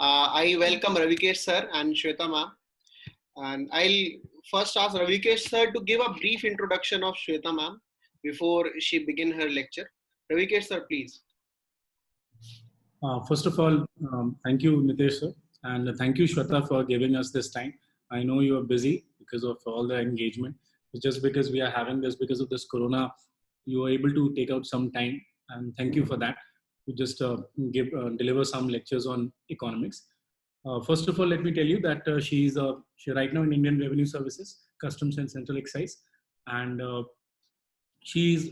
I welcome Ravikesh sir and Shweta ma'am. And I'll first ask Ravikesh sir to give a brief introduction of Shweta ma'am before she begin her lecture. Ravikesh sir, please. First of all, thank you, Nitesh sir, and thank you, Shweta, for giving us this time. I know you are busy because of all the engagement. It's just because we are having this, because of this corona, you are able to take out some time, and thank you for that. To just deliver some lectures on economics. First of all, let me tell you that she's she right now in Indian Revenue Services, Customs and Central Excise, and she's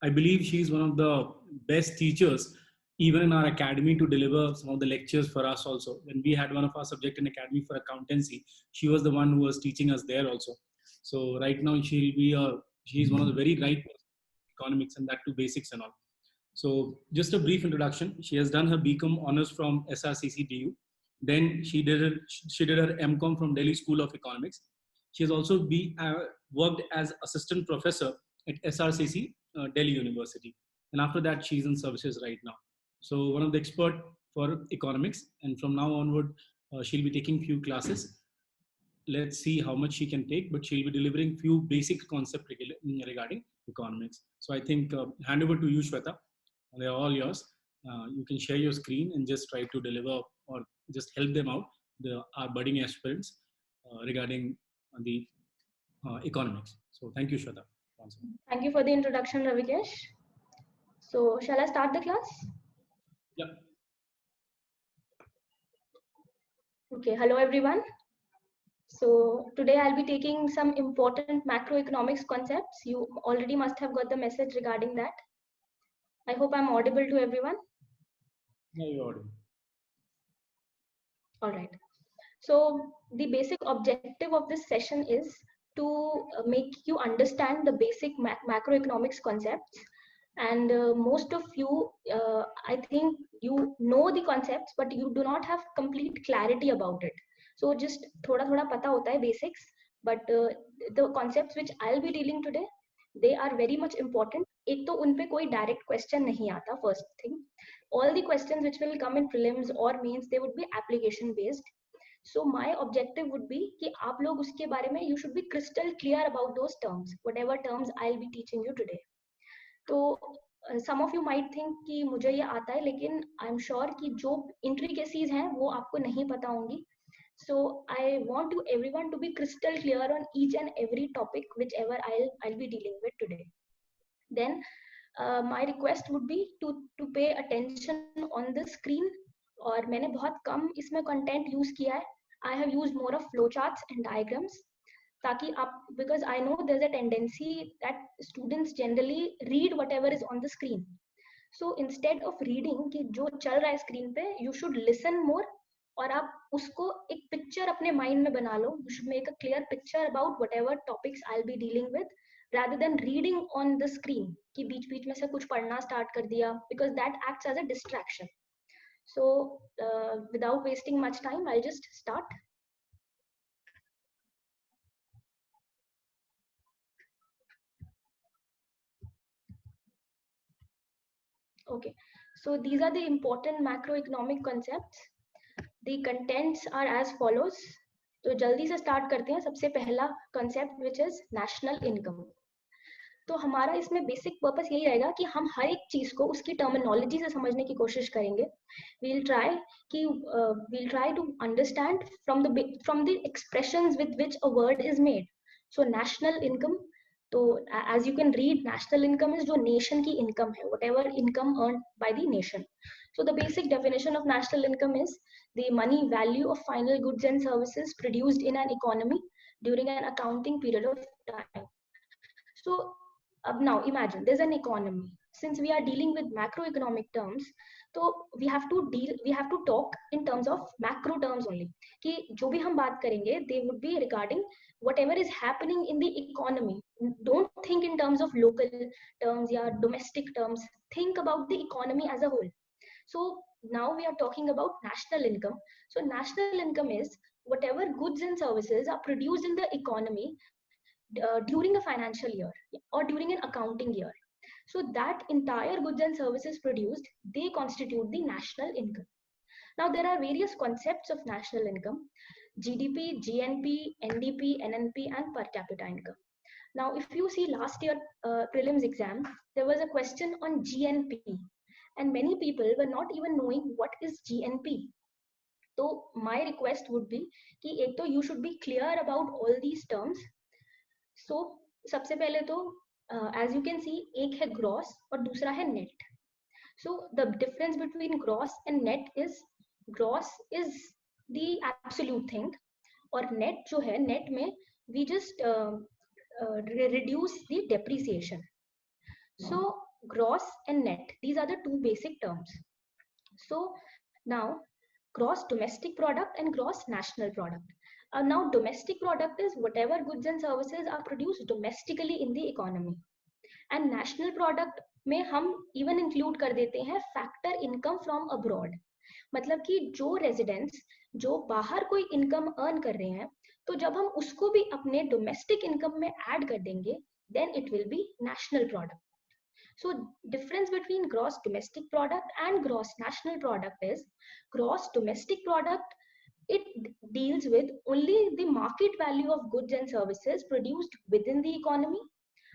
I believe she's one of the best teachers even in our academy to deliver some of the lectures for us also. When we had one of our subject in academy for accountancy, she was the one who was teaching us there also. So right now she's one of the very right economics and that to basics and all. So just a brief introduction. She has done her BCom honors from SRCC DU. Then she did her MCom from Delhi School of Economics. She has also worked as assistant professor at SRCC Delhi University. And after that, she's in services right now. So one of the expert for economics. And from now onward, she'll be taking few classes. Let's see how much she can take, but she'll be delivering few basic concepts regarding economics. So I think hand over to you, Shweta. They're all yours. You can share your screen and just try to deliver or just help them out, our budding aspirants, regarding the economics. So thank you, Shweta. Thank you for the introduction, Ravikesh. So shall I start the class? Yeah. Okay, hello everyone. So today I'll be taking some important macroeconomics concepts. You already must have got the message regarding that. I hope I'm audible to everyone. Yeah, you're audible. All right. So the basic objective of this session is to make you understand the basic macroeconomics concepts. And most of you, I think you know the concepts, but you do not have complete clarity about it. So just thoda pata hota hai basics, but the concepts which I'll be dealing today, they are very much important. एक तो उन पे कोई direct question नहीं आता, first thing. All the questions which will come in prelims or means, they would be application based. So my objective would be कि आप लोग उसके बारे में you should be crystal clear about those terms, whatever terms I'll be teaching you today. तो some of you might think कि मुझे ये आता है, लेकिन I'm sure कि जो intricacies हैं वो आपको नहीं पता होंगी. So I want you everyone to be crystal clear on each and every topic whichever I'll be dealing with today. Then my request would be to pay attention on the screen. और मैंने बहुत कम इसमें content use किया है. I have used more of flowcharts and diagrams. ताकि आप, because I know there's a tendency that students generally read whatever is on the screen. So instead of reading कि जो चल रहा है screen पे, you should listen more. और आप उसको एक picture अपने mind में बना लो. You should make a clear picture about whatever topics I'll be dealing with, rather than reading on the screen कि बीच में से कुछ पढ़ना start कर दिया, because that acts as a distraction. So without wasting much time, I'll just start. Okay, so these are the important macroeconomic concepts. The contents are as follows. तो जल्दी से start करते हैं. सबसे पहला concept which is national income. तो हमारा इसमें basic purpose यही रहेगा कि हम हर एक चीज को उसकी terminology से समझने की कोशिश करेंगे. We'll try to understand from the expressions with which a word is made. So national income. तो as you can read, national income is जो nation की income है, whatever income earned by the nation. So the basic definition of national income is the money value of final goods and services produced in an economy during an accounting period of time. So now imagine there's an economy. Since we are dealing with macroeconomic terms, so we have to talk in terms of macro terms only. कि जो भी हम बात करेंगे, they would be regarding whatever is happening in the economy. Don't think in terms of local terms or domestic terms. Think about the economy as a whole. So now we are talking about national income. So national income is whatever goods and services are produced in the economy during a financial year or during an accounting year. So that entire goods and services produced, they constitute the national income. Now there are various concepts of national income: GDP, GNP, NDP, NNP, and per capita income. Now, if you see last year prelims exam, there was a question on GNP, and many people were not even knowing what is GNP. So my request would be कि एक तो you should be clear about all these terms. So सबसे पहले तो as you can see एक है gross और दूसरा है net. So the difference between gross and net is gross is the absolute thing, और net जो है net में we just reduce the depreciation. So gross and net, these are the two basic terms. So now gross domestic product and gross national product. Now domestic product is whatever goods and services are produced domestically in the economy, and national product में हम even include कर देते हैं factor income from abroad. मतलब कि जो residents जो बाहर कोई income earn कर रहे हैं, तो जब हम उसको भी अपने domestic income में add कर देंगे, then it will be national product. So difference between gross domestic product and gross national product is gross domestic product, it deals with only the market value of goods and services produced within the economy.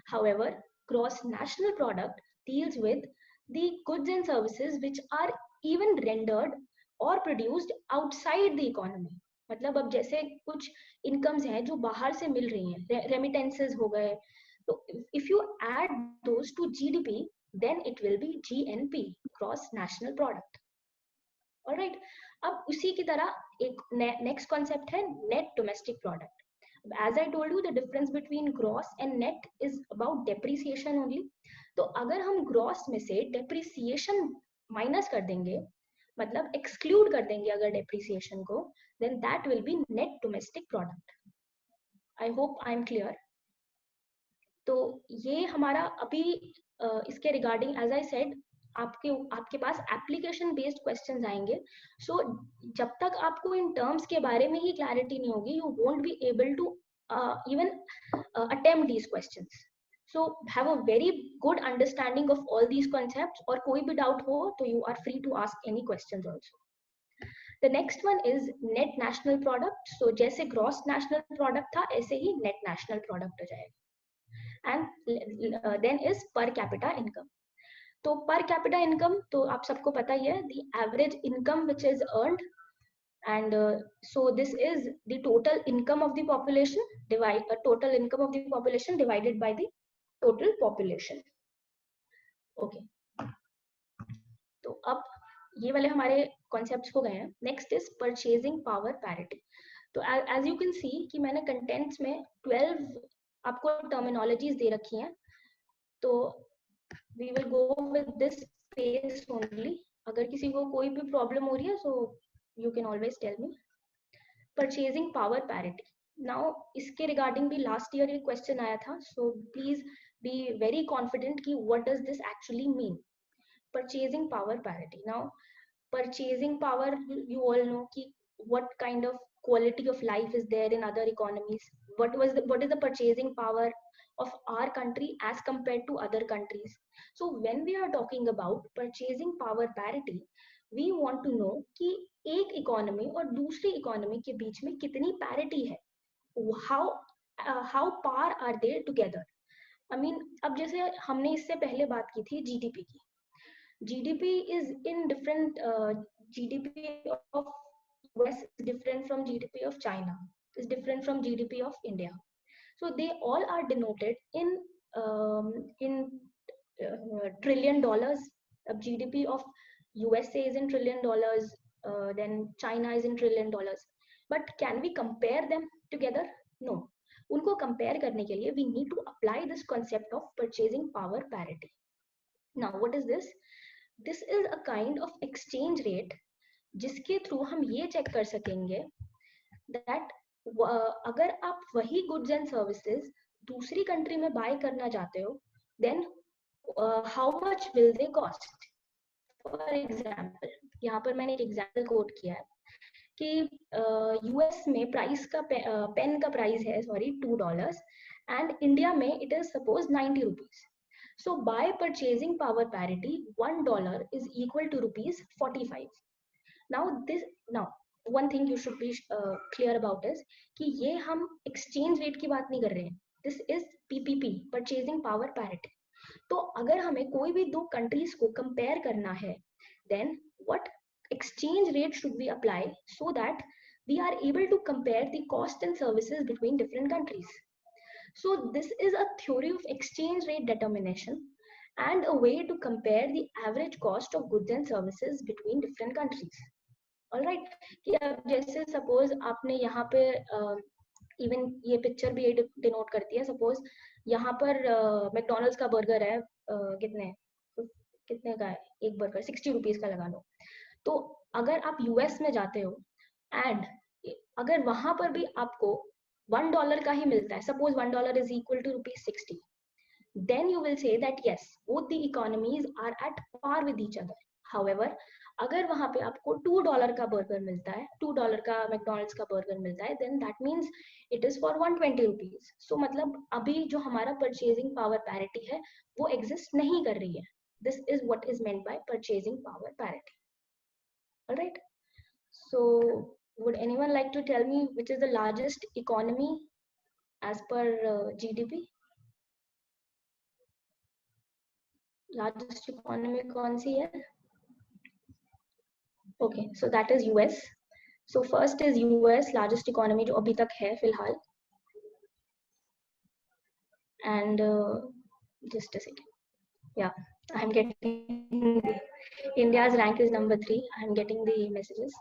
However, gross national product deals with the goods and services which are even rendered or produced outside the economy. मतलब अब जैसे कुछ incomes हैं जो बाहर से मिल रही हैं, remittances हो गए, so if you add those to GDP, then it will be GNP, gross national product. All right. अब उसी की तरह एक next concept है net domestic product. As I told you, the difference between gross and net is about depreciation only. तो अगर हम gross में से depreciation minus कर देंगे, मतलब exclude कर देंगे अगर depreciation को, then that will be net domestic product. I hope I am clear. तो ये हमारा अभी इसके रिगार्डिंग एज आई सेड आपके पास एप्लीकेशन बेस्ड क्वेश्चंस आएंगे. सो जब तक आपको इन टर्म्स के बारे में ही क्लैरिटी नहीं होगी, you won't be able to even attempt these questions. So have a very good understanding of all these concepts, और कोई भी डाउट हो तो you are free to ask any questions also. The next one is net national product. So जैसे gross national product था, ऐसे ही net national product हो जाएगा. And then is per capita income. तो per capita income तो आप सबको पता ही है, the average income which is earned, and so this is the total income of the population divided by the total population. Okay. तो अब ये वाले हमारे concepts हो गए हैं. Next is purchasing power parity. तो as you can see कि मैंने contents में 12 आपको terminologies दे रखी हैं. तो we will go with this pace only. अगर किसी को कोई भी problem हो रही है, so you can always tell me. Purchasing power parity. Now इसके regarding भी last year एक question आया था, so please be very confident कि what does this actually mean. Purchasing power parity. Now purchasing power, you all know कि what kind of quality of life is there in other economies. What is the purchasing power of our country as compared to other countries. So when we are talking about purchasing power parity, we want to know कि एक economy और दूसरी economy के बीच में कितनी parity है. How par are they together. I mean, अब जैसे हमने इससे पहले बात की थी GDP की. GDP is in different GDP of US is different from GDP of China, is different from GDP of India. So they all are denoted in trillion dollars. GDP of USA is in trillion dollars, then China is in trillion dollars. But can we compare them together? No. उनको compare करने के लिए we need to apply this concept of purchasing power parity. Now what is this? This is a kind of exchange rate जिसके through हम ये check कर सकेंगे that अगर आप वही goods and services दूसरी कंट्री में बाय करना चाहते हो, then how much will they cost. For example, यहाँ पर मैंने एक एग्जाम्पल कोट किया है कि यूएस में प्राइस का पेन का प्राइस है $2 एंड इंडिया में it is suppose 90 rupees. So by purchasing power parity, $1 is equal to rupees 45. Now one thing you should be clear about is कि ये हम exchange rate की बात नहीं कर रहे हैं. This is PPP, purchasing power parity. तो अगर हमें कोई भी दो countries को compare करना है, then what exchange rate should we apply so that we are able to compare the cost and services between different countries? So this is a theory of exchange rate determination and a way to compare the average cost of goods and services between different countries. All right, कि अब जैसे suppose आपने यहाँ पे even ये picture भी ये denote करती है. Suppose यहाँ पर McDonald's का burger है कितने का है एक burger 60 rupees का लगा लो. तो अगर आप US में जाते हो and अगर वहां पर भी आपको $1 का ही मिलता है, suppose $1 is equal to ₹60, then you will say that yes, both the economies are at par with each other. However, अगर वहां पे आपको $2 का बर्गर मिलता है, $2 का मैकडॉनल्ड्स का बर्गर मिलता है, then that means it is for 120 rupees. So मतलब अभी जो हमारा purchasing power parity है वो exist नहीं कर रही है. This is what is meant by purchasing power parity. All right. So would anyone like to tell me which is the largest economy as per GDP? Largest economy कौन सी है? Okay, so that is US. So first is US, largest economy जो अभी तक है फिलहाल. And just a second. Yeah, I'm getting India's rank is number 3. I'm getting the messages.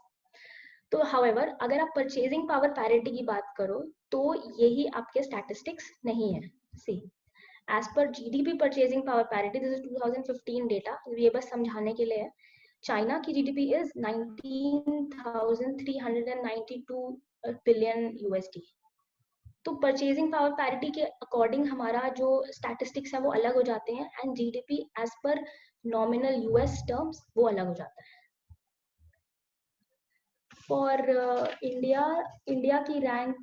तो however, अगर आप purchasing power parity की बात करो तो यही आपके statistics नहीं है. See, as per GDP purchasing power parity, this is 2015 data. ये बस समझाने के लिए है. चाइना की GDP is 19,392 billion USD. तो purchasing power parity के according हमारा जो statistics है वो अलग हो जाते हैं and GDP as per nominal US terms वो अलग हो जाता है. For India की rank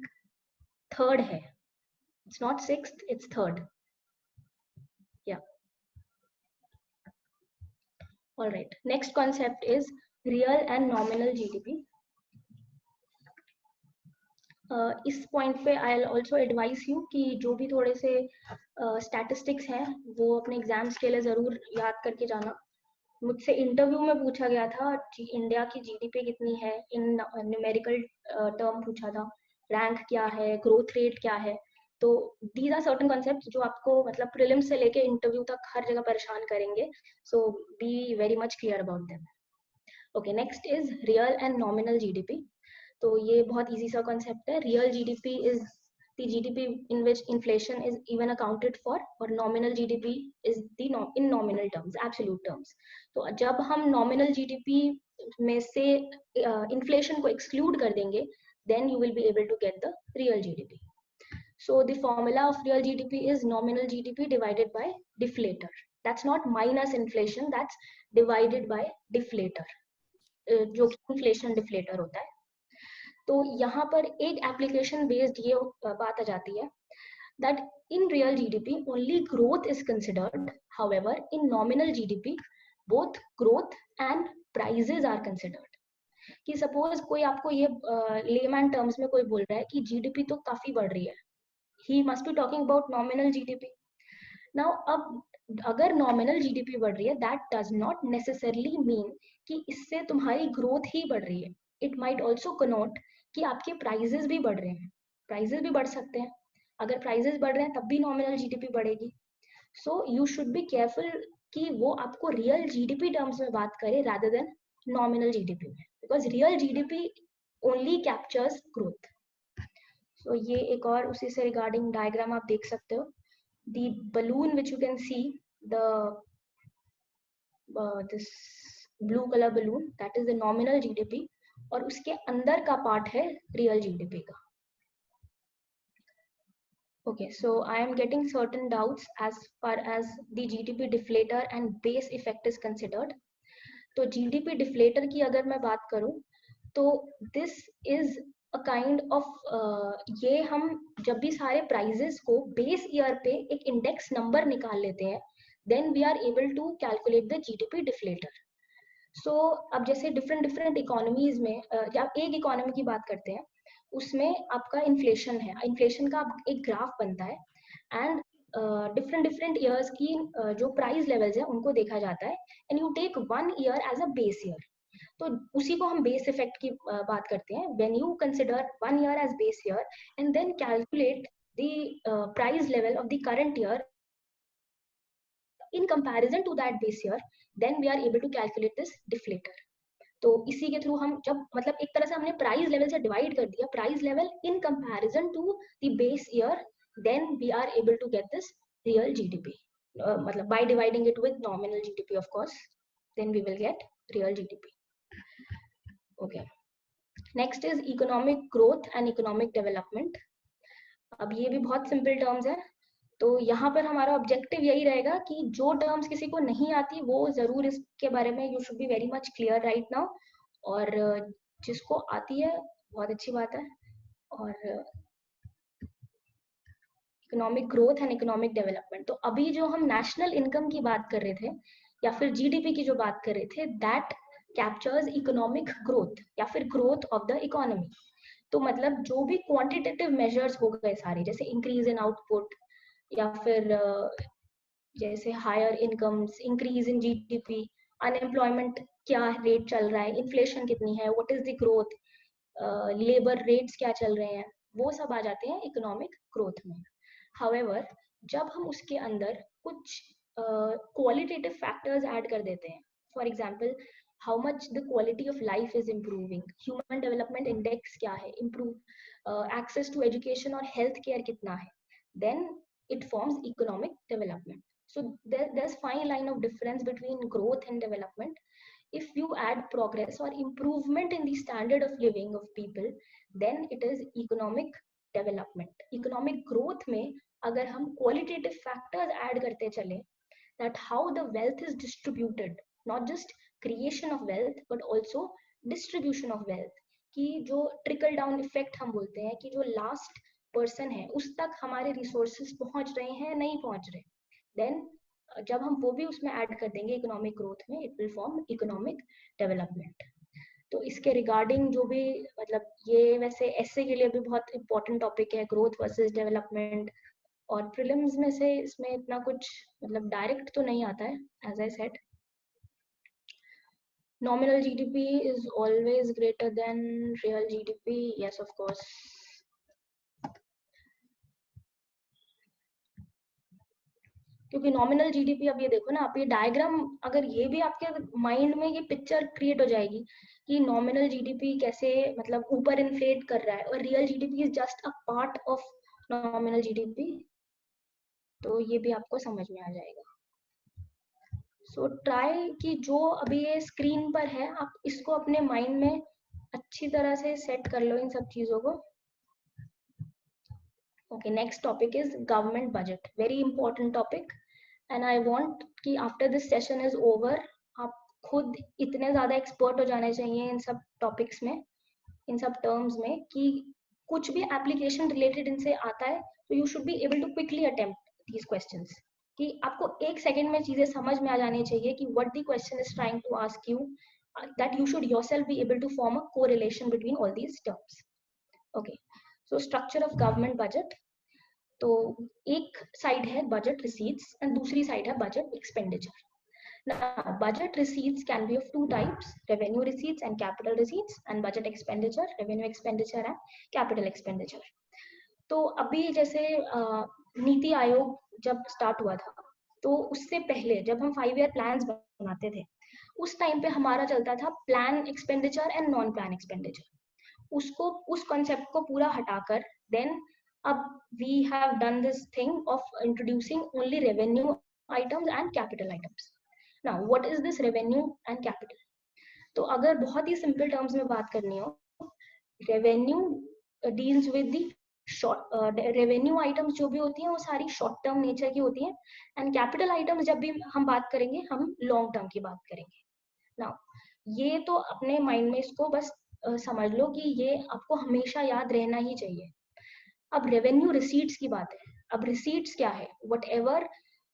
3rd है. It's not 6th, it's 3rd. Yeah. All right. Next concept is real and nominal GDP. इस point पे I'll also advise you कि जो भी थोड़े से statistics हैं वो अपने exams के लिए जरूर याद करके जाना. मुझसे इंटरव्यू में पूछा गया था इंडिया की GDP कितनी है, इन न्यूमेरिकल टर्म पूछा था, रैंक क्या है, ग्रोथ रेट क्या है. तो these are certain concepts जो आपको मतलब प्रीलिम्स से लेके इंटरव्यू तक हर जगह परेशान करेंगे. So be very much clear about them. Okay, next is real and nominal GDP. तो ये बहुत easy सा concept है. Real GDP is the GDP in which inflation is even accounted for, और nominal GDP is the in nominal terms, absolute terms. तो जब हम nominal GDP में से inflation को exclude कर देंगे, then you will be able to get the real GDP. So the formula of real GDP is nominal GDP divided by deflator. That's not minus inflation, that's divided by deflator, जो कि inflation deflator होता है. तो यहाँ पर एक application based ये बात आ जाती है that in real GDP only growth is considered. However, in nominal GDP both growth and prices are considered. कि suppose कोई आपको ये layman terms में कोई बोल रहा है कि GDP तो काफी बढ़ रही है, he must be talking about nominal GDP. Now अब अगर nominal GDP बढ़ रही है, that does not necessarily mean कि इससे तुम्हारी growth ही बढ़ रही है. It might also connote कि आपके prices भी बढ़ रहे हैं. Prices भी बढ़ सकते हैं. अगर prices बढ़ रहे हैं तब भी nominal GDP बढ़ेगी. So you should be careful कि वो आपको real GDP terms में बात करे rather than nominal GDP में, because real GDP only captures growth. So ये एक और उसी से regarding diagram आप देख सकते हो. The balloon which you can see, this blue color balloon, that is the nominal GDP, और उसके अंदर का part है real GDP का. Okay, so I am getting certain doubts as far as the GDP deflator and base effect is considered. तो GDP deflator की अगर मैं बात करूं तो this is a kind of ये हम जब भी सारे prices को base year पे एक index number निकाल लेते हैं, then we are able to calculate the GDP deflator. सो अब जैसे डिफरेंट इकोनॉमीज में या एक इकोनॉमी की बात करते हैं, उसमें आपका इन्फ्लेशन है, इन्फ्लेशन का एक ग्राफ बनता है एंड डिफरेंट ईयर्स की जो प्राइस लेवल्स है उनको देखा जाता है and you take 1 year as a base year. तो उसी को हम बेस इफेक्ट की बात करते हैं। When you consider 1 year as base year and then calculate the price level of the current year in comparison to that base year, then we are able to calculate this deflator. तो इसी के through हम जब मतलब एक तरह से हमने प्राइस लेवल से डिवाइड कर दिया, price level in comparison to the base year, then we are able to get this real GDP, मतलब by dividing it with nominal GDP of course, then we will get real GDP. Okay, next is economic growth and economic development. अब ये भी बहुत simple terms है, तो यहाँ पर हमारा ऑब्जेक्टिव यही रहेगा कि जो टर्म्स किसी को नहीं आती वो जरूर इसके बारे में you should be very much clear right now, और जिसको आती है बहुत अच्छी बात है। और economic growth and economic development, तो अभी जो हम नेशनल इनकम की बात कर रहे थे या फिर जीडीपी की जो बात कर रहे थे, दैट कैप्चर्स इकोनॉमिक ग्रोथ या फिर ग्रोथ ऑफ द इकोनॉमी। तो मतलब जो भी क्वांटिटेटिव मेजर्स हो गए सारे, जैसे इंक्रीज इन आउटपुट या फिर जैसे higher incomes, increase in GDP, unemployment क्या रेट चल रहा है, इन्फ्लेशन कितनी है, what is the growth, labour rates क्या चल रहे हैं, वो सब आ जाते हैं इकोनॉमिक ग्रोथ में। हाउएवर जब हम उसके अंदर कुछ क्वालिटेटिव फैक्टर्स ऐड कर देते हैं, for example how much the quality of life is improving, human development index क्या है, improve access to education और health care कितना है, then it forms economic development. So there's fine line of difference between growth and development. If you add progress or improvement in the standard of living of people, then it is economic development. Economic growth में अगर हम qualitative factors add करते चले, that how the wealth is distributed, not just creation of wealth but also distribution of wealth, कि जो trickle down effect हम बोलते हैं, कि जो last person है उस तक हमारे resources पहुंच रहे हैं नहीं पहुंच रहे, then जब हम वो भी उसमें ऐड कर देंगे इकोनॉमिक ग्रोथ में, it will form economic development. तो इसके रिगार्डिंग जो भी मतलब ये वैसे ऐसे के लिए भी बहुत इंपॉर्टेंट टॉपिक है, ग्रोथ वर्सेस डेवलपमेंट, और प्रीलिम्स में से इसमें इतना कुछ मतलब डायरेक्ट तो नहीं आता है, as I said. Nominal GDP is always greater than real GDP. Yes, of course. क्योंकि नॉमिनल जीडीपी, अब ये देखो ना आप, ये डायग्राम अगर ये भी आपके माइंड में ये पिक्चर क्रिएट हो जाएगी कि नॉमिनल जीडीपी कैसे मतलब ऊपर इन्फ्लेट कर रहा है और real GDP is just a part of nominal GDP, तो ये भी आपको समझ में आ जाएगा। सो ट्राई कि जो अभी ये स्क्रीन पर है आप इसको अपने माइंड में अच्छी तरह से सेट कर लो इन सब चीजों को। Okay, next topic is government budget, very important topic, and I want कि after this session is over आप खुद इतने ज्यादा एक्सपर्ट हो जाने चाहिए इन सब टॉपिक्स में, इन सब टर्म्स में, कि कुछ भी एप्लीकेशन रिलेटेड इनसे आता है तो you should be able to quickly attempt these questions, कि आपको एक सेकंड में चीजें समझ में आ जानी चाहिए कि what the question is trying to ask you, that you should yourself be able to form a correlation between all these terms. Okay, so structure of government budget, तो एक साइड है बजट रिसीट्स एंड दूसरी side है budget expenditure. Now, budget receipts can be of two types, revenue receipts and capital receipts, and budget expenditure, revenue expenditure and capital expenditure. तो अभी जैसे नीति आयोग जब start हुआ था, तो उससे पहले जब हम 5 ईयर प्लान्स बनाते थे, उस टाइम पे हमारा चलता था plan expenditure and non plan expenditure, उसको उस कॉन्सेप्ट को पूरा हटाकर देन अब we have done this thing of introducing only revenue items and capital items. Now, what is this revenue and capital? तो अगर बहुत ही सिंपल टर्म्स में बात करनी हो, revenue deals with the short, revenue items जो भी होती हैं वो सारी शॉर्ट टर्म नेचर की होती हैं, एंड कैपिटल आइटम्स जब भी हम बात करेंगे हम लॉन्ग टर्म की बात करेंगे। नाउ ये तो अपने माइंड में इसको बस समझ लो कि ये आपको हमेशा याद रहना ही चाहिए। अब रेवेन्यू रिसीट्स की बात है, अब रिसीट्स क्या है, वट एवर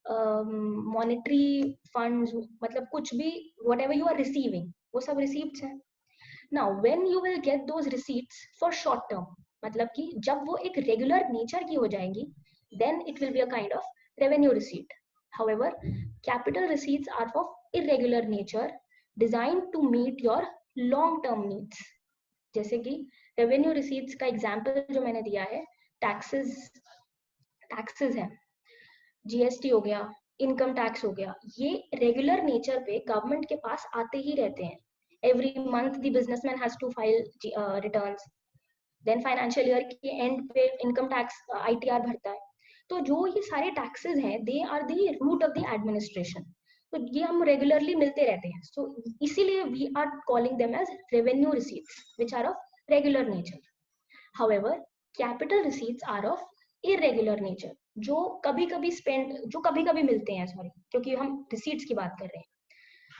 मॉनेटरी फंड्स, मतलब कुछ भी whatever you are receiving वो सब रिसीप्ट्स हैं. Now when you will get those receipts for short term, मतलब कि जब वो एक रेगुलर नेचर की हो जाएंगी, then it will be a kind of revenue receipt. However, capital receipts are of irregular nature, designed to meet your long term needs. जैसे कि रेवेन्यू रिसीट्स का एग्जांपल जो मैंने दिया है, टैक्सेस है, जीएसटी हो गया, इनकम टैक्स हो गया, ये रेगुलर नेचर पे गवर्नमेंट के पास आते ही रहते हैं. Every month the businessman has to file returns, then financial year के एंड पे इनकम टैक्स आईटीआर भरता है. तो जो ये सारे टैक्सेस हैं, they are the root of the administration, तो ये हम रेगुलरली मिलते रहते हैं. सो इसीलिए we are calling them as revenue receipts which are of regular nature. However capital receipts are of irregular nature, जो कभी कभी मिलते हैं, सॉरी, क्योंकि हम रिसीट्स की बात कर रहे हैं.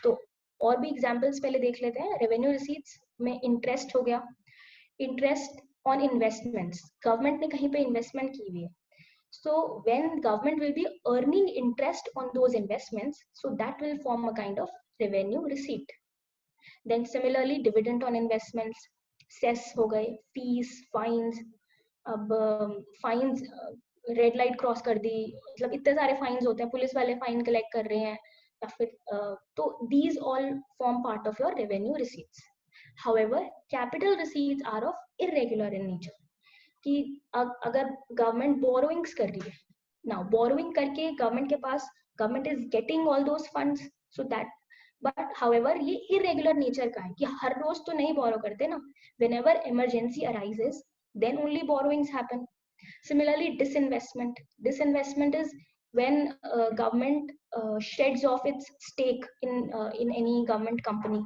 तो और भी एग्जांपल्स पहले देख लेते हैं. रेवेन्यू रिसीट्स में इंटरेस्ट हो गया, इंटरेस्ट ऑन इन्वेस्टमेंट्स, गवर्नमेंट ने कहीं पे इन्वेस्टमेंट की हुई है, so when government will be earning interest on those investments, so that will form a kind of revenue receipt. Then similarly dividend on investments, cess हो गए, fees, fines. अब fines red light cross कर दी, मतलब इतने सारे fines होते हैं, police वाले फाइन कलेक्ट कर रहे हैं, या फिर तो these all form part of your revenue receipts. However, capital receipts are of irregular in nature, कि अगर गवर्नमेंट बोरोइंग्स कर रही है, नाउ बोरोइंग करके गवर्नमेंट के पास, government is getting all those funds, so that, but however ये irregular nature का है कि हर रोज तो नहीं बोरो करते ना, whenever emergency arises then only borrowings happen. Similarly disinvestment is when government sheds off its stake in any government company,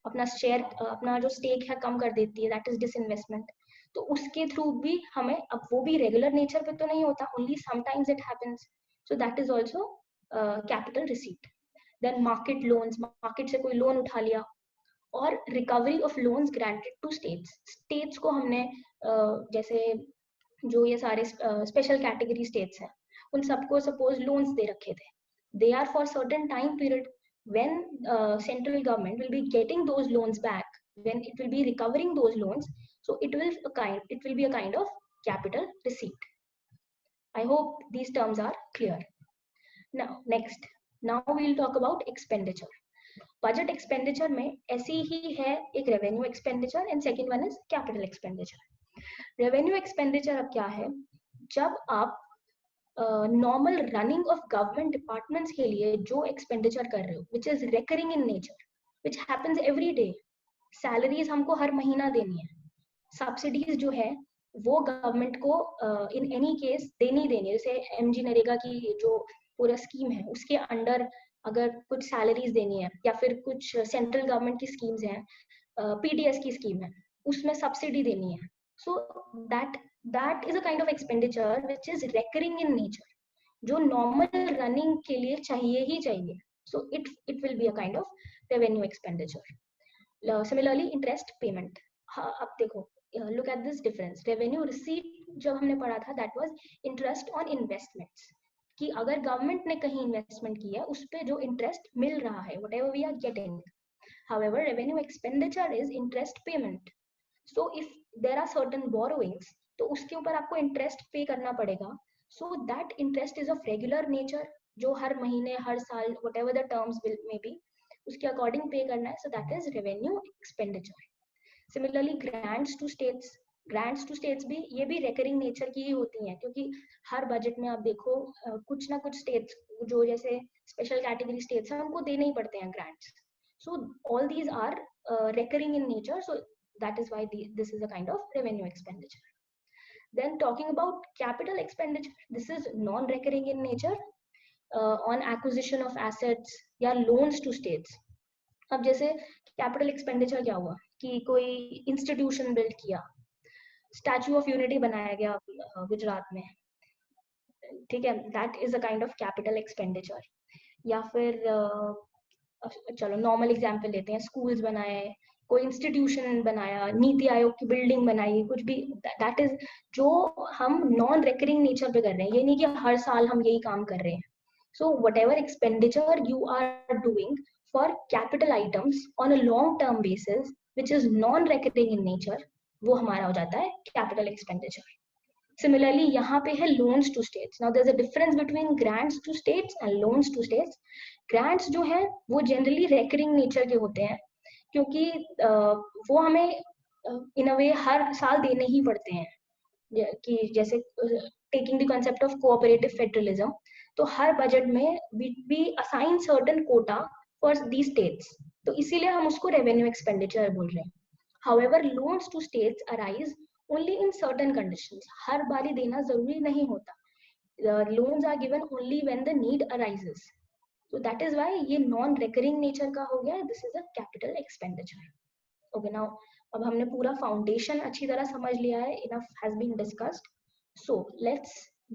अपना share, अपना जो स्टेक है कम कर देती है, दैट इज डिसइन्वेस्टमेंट. तो उसके थ्रू भी हमें, अब वो भी रेगुलर नेचर पे तो नहीं होता, only sometimes it happens, so that is also capital receipt. Then market loans, market से कोई लोन उठा लिया, और recovery of loans granted to states को हमने जैसे जो ये सारे स्पेशल कैटेगरी स्टेट्स हैं, उन सबको सपोज लोन्स दे रखे थे, they are for certain time period. When central government will be getting those loans back, when it will be recovering those loans, so it will be a kind of capital receipt. I hope these terms are clear. Now we'll talk about expenditure. Budget expenditure में ऐसी ही है एक revenue expenditure, and second one is capital expenditure. Revenue expenditure अब क्या है, जब आप normal running of government departments के लिए जो एक्सपेंडिचर कर रहे हो, which is recurring in nature, which happens every day. Salaries हमको हर महीना देनी है, सब्सिडीज जो है वो गवर्नमेंट को इन एनी केस देनी है. जैसे एमजी नरेगा की जो पूरा स्कीम है, उसके अंडर अगर कुछ सैलरीज देनी है, या फिर कुछ सेंट्रल गवर्नमेंट की स्कीम्स हैं, पीडीएस की स्कीम है, उसमें सब्सिडी देनी है. सो that is a kind of expenditure which is recurring in nature, जो normal running के लिए चाहिए ही चाहिए. So it will be a kind of revenue expenditure. Similarly interest payment. अब देखो, look at this difference. Revenue receipt जो हमने पढ़ा था, that was interest on investments, कि अगर गवर्नमेंट ने कहीं इन्वेस्टमेंट की है, उस पे जो इंटरेस्ट मिल रहा है, whatever we are getting. However, revenue expenditure is interest payment. So if there are certain borrowings, तो उसके ऊपर आपको इंटरेस्ट पे करना पड़ेगा. So that interest is of regular nature, जो हर महीने, हर साल, whatever the terms will may be, उसके अकॉर्डिंग पे करना है. So that is revenue expenditure. Similarly grants to states भी, ये भी रेकरिंग नेचर की ही होती हैं, क्योंकि हर बजट में आप देखो कुछ ना कुछ स्टेट्स जो जैसे स्पेशल कैटेगरी स्टेट्स हैं, उनको देने ही पड़ते हैं grants. So all these are recurring in nature, so that is why this is a kind of revenue expenditure. Then talking about capital expenditure, this is non-recurring in nature, on acquisition of assets या loans to states. अब जैसे capital expenditure क्या हुआ कि कोई institution build किया, Statue of Unity बनाया गया गुजरात में, ठीक है, that is a kind of capital expenditure. या फिर चलो normal example लेते हैं, schools बनाए, कोई इंस्टीट्यूशन बनाया, नीति आयोग की बिल्डिंग बनाई, कुछ भी, दैट इज जो हम नॉन रेकरिंग नेचर पे कर रहे हैं. ये नहीं कि हर साल हम यही काम कर रहे हैं. So whatever expenditure you are doing for capital items on a long term basis which is non recurring in nature, वो हमारा हो जाता है capital expenditure. Similarly, यहाँ पे है loans to states. Now there's a difference between grants to states and loans to states. Grants जो है वो generally recurring nature के होते हैं, क्योंकि वो हमें in a way हर साल देने ही पड़ते हैं, कि जैसे taking the concept of cooperative federalism, तो हर बजट में we assign certain quota for these states, तो इसीलिए हम उसको revenue expenditure बोल रहे हैं. However, loans to states arise only in certain conditions. हर बारी देना जरूरी नहीं होता. The loans are given only when the need arises. So that is why ये non-recurring nature का हो गया. This is a capital expenditure. Okay, now अब हमने पूरा foundation अच्छी तरह समझ लिया है. Enough has been discussed. So let's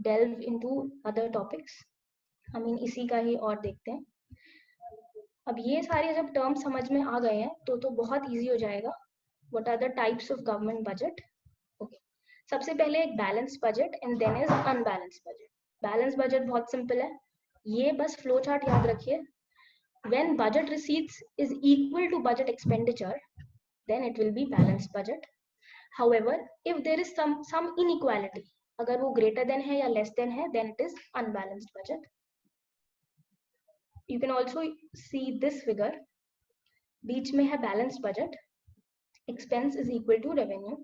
delve into other topics. I mean इसी का ही और देखते हैं. अब ये सारे जब terms समझ में आ गए हैं तो बहुत easy हो जाएगा. What are the types of government budget? Okay. सबसे पहले एक balance budget and then is unbalance budget. Balance budget बहुत सिंपल है, ये बस फ्लो चार्ट याद रखिए. When budget receipts is equal to budget expenditure, then it will be balanced budget. However, if there is some inequality, अगर वो greater than है या less than है, then it is unbalanced budget. You can also see this figure. बीच में है balanced budget. Expense is equal to revenue.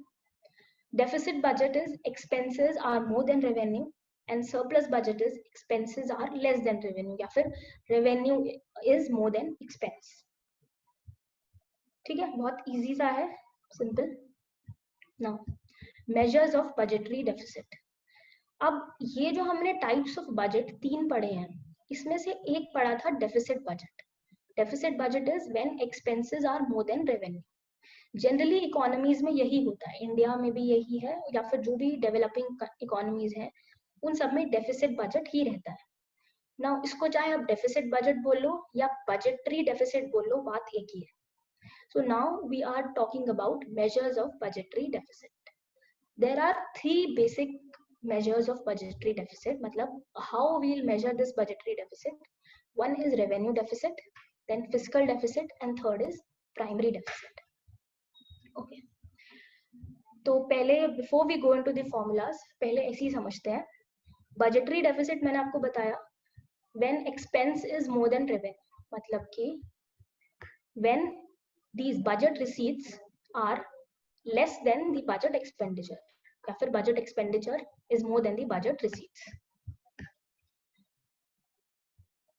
Deficit budget is expenses are more than revenue, and surplus budget is expenses are less than revenue, या फिर revenue is more than expense. ठीक है, बहुत easy सा है, simple. Now measures of budgetary deficit. अब ये जो हमने types of budget 3 पढ़े हैं, इसमें से एक पढ़ा था deficit budget. Deficit budget is when expenses are more than revenue. Generally economies में यही होता है, इंडिया में भी यही है, या फिर जो भी डेवलपिंग इकोनॉमीज हैं उन सब में डेफिसिट बजट ही रहता है. नाउ इसको चाहे आप डेफिसिट बजट बोल लो या बजटरी डेफिसिट बोल लो, बात एक ही है. So now we are talking about measures of budgetary deficit. There are 3 basic measures of budgetary deficit. मतलब how we'll measure this budgetary deficit. One is revenue deficit, then fiscal deficit, and third is primary deficit. Okay. तो पहले before we go into the formulas, पहले ऐसे ही समझते हैं. Budgetary deficit मैंने आपको बताया when expense is more than revenue, मतलब कि when these budget receipts are less than the budget expenditure, या फिर budget expenditure is more than the budget receipts.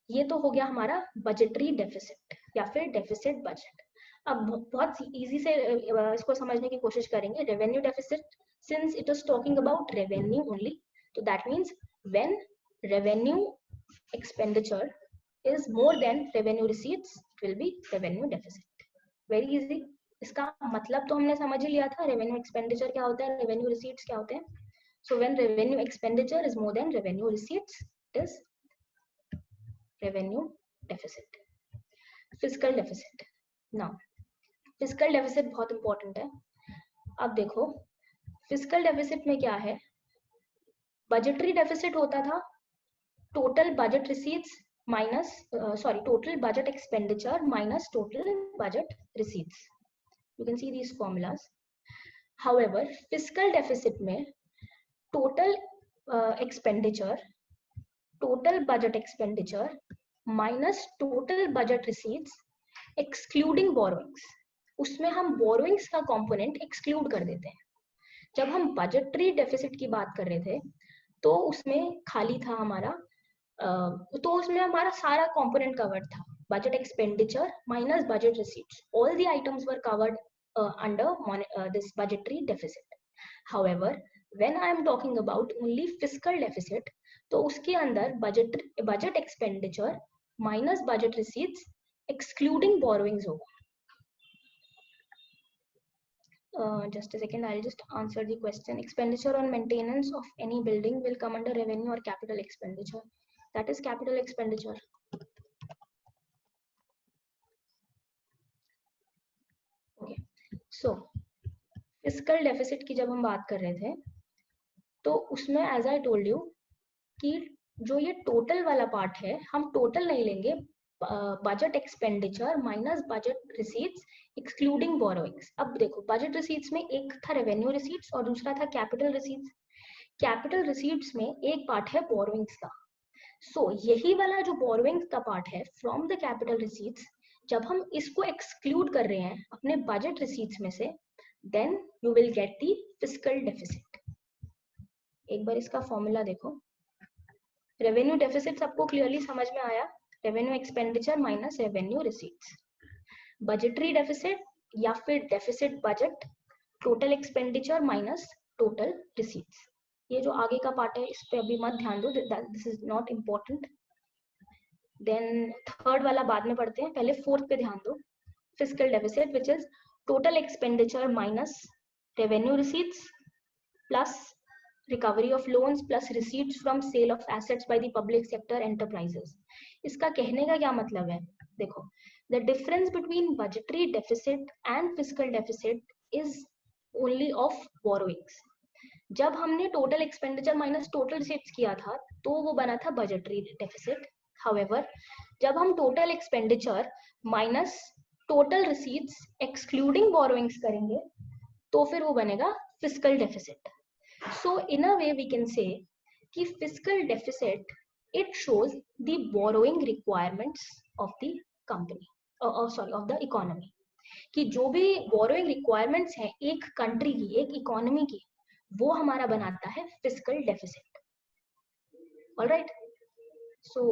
ये तो हो गया हमारा budgetary deficit या फिर deficit budget. अब बहुत इजी से इसको समझने की कोशिश करेंगे. Revenue deficit, since it is talking about revenue only, तो that means when revenue expenditure is more than revenue receipts, it will be revenue deficit. Very easy. इसका मतलब तो हमने समझ ही लिया था, रेवेन्यू एक्सपेंडिचर क्या होता है, रेवेन्यू रिसीट्स क्या होते हैं. So when revenue expenditure is more than revenue receipts, it is revenue deficit. Fiscal deficit. Now fiscal deficit बहुत इंपॉर्टेंट है. अब देखो फिस्कल डेफिसिट में क्या है. बजटरी डेफिसिट होता था total budget receipts minus total budget expenditure minus total budget receipts. You can see these formulas. However fiscal deficit में total expenditure, total budget expenditure minus total budget receipts excluding borrowings, उसमें हम borrowings का component exclude कर देते हैं. जब हम budgetary deficit की बात कर रहे थे तो उसमें खाली था हमारा, तो उसमें हमारा सारा कंपोनेंट कवर्ड था. Budget expenditure minus budget receipts, all the items were covered under this budgetary deficit. However when I am talking about only fiscal deficit, तो उसके अंदर budget expenditure minus budget receipts excluding borrowings होगा. Just a second, I'll just answer the question. Expenditure on maintenance of any building will come under revenue or capital expenditure. That is capital expenditure. Okay. So fiscal deficit की जब हम बात कर रहे थे तो उसमें as I told you कि जो ये टोटल वाला पार्ट है, हम टोटल नहीं लेंगे, budget expenditure minus budget receipts excluding borrowings. अब देखो बजट रिसीट्स में एक था रेवेन्यू रिसीट्स और दूसरा था कैपिटल रिसीट्स। कैपिटल रिसीट्स में एक पार्ट है बोरोइंग्स का। सो यही वाला जो बोरोइंग्स का पार्ट है फ्रॉम द कैपिटल रिसीट्स, जब हम इसको एक्सक्लूड कर रहे हैं अपने बजट रिसीट्स में से, then you will get the fiscal deficit. एक बार इसका फॉर्मूला देखो। रेवेन्यू डेफिसिट सबको क्लियरली समझ में आया? Revenue expenditure minus revenue receipts. Budgetary deficit या फिर deficit budget, total expenditure minus total receipts. ये जो आगे का पार्ट है इस पे अभी मत ध्यान दो, this is not important. Then third वाला बाद में पढ़ते हैं, पहले फोर्थ पे ध्यान दो। Fiscal deficit which is total expenditure minus revenue receipts plus recovery of loans plus receipts from sale of assets by the public sector enterprises. इसका कहने का क्या मतलब है? देखो, the difference between budgetary deficit and fiscal deficit is only of borrowings. जब हमने total expenditure minus total receipts किया था तो वो बना था बजटरी डेफिसिट। हाउएवर, जब हम total expenditure minus total receipts excluding borrowings करेंगे तो फिर वो बनेगा fiscal deficit. So in a way we can say कि fiscal deficit it shows the borrowing requirements of the company of the economy, कि जो भी borrowing requirements हैं एक country की, एक economy की, वो हमारा बनाता है fiscal deficit. All right, so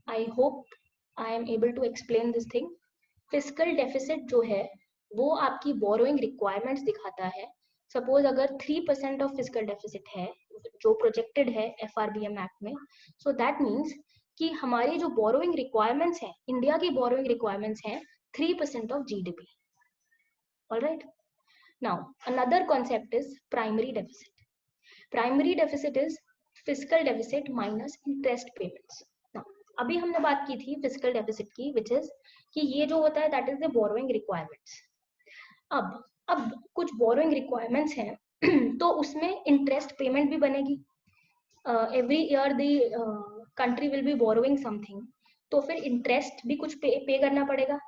I hope I am able to explain this thing. Fiscal deficit जो है वो आपकी borrowing requirements दिखाता है। सपोज अगर 3% ऑफ फिस्कल डेफिसिट है जो प्रोजेक्टेड है FRBM एक्ट में, सो दैट मीन्स कि हमारी जो बोरोइंग रिक्वायरमेंट्स हैं, इंडिया की बोरोइंग रिक्वायरमेंट्स हैं 3% of GDP। Alright, now another concept is primary deficit. Primary deficit is fiscal deficit minus interest payments. अभी हमने बात की थी फिस्कल डेफिसिट की, विच इज कि ये जो होता है that is the borrowing requirements. अब कुछ बोरोइंग रिक्वायरमेंट्स हैं तो उसमें इंटरेस्ट पेमेंट भी बनेगी। Every year the country will be borrowing something, तो फिर इंटरेस्ट भी कुछ पे करना पड़ेगा।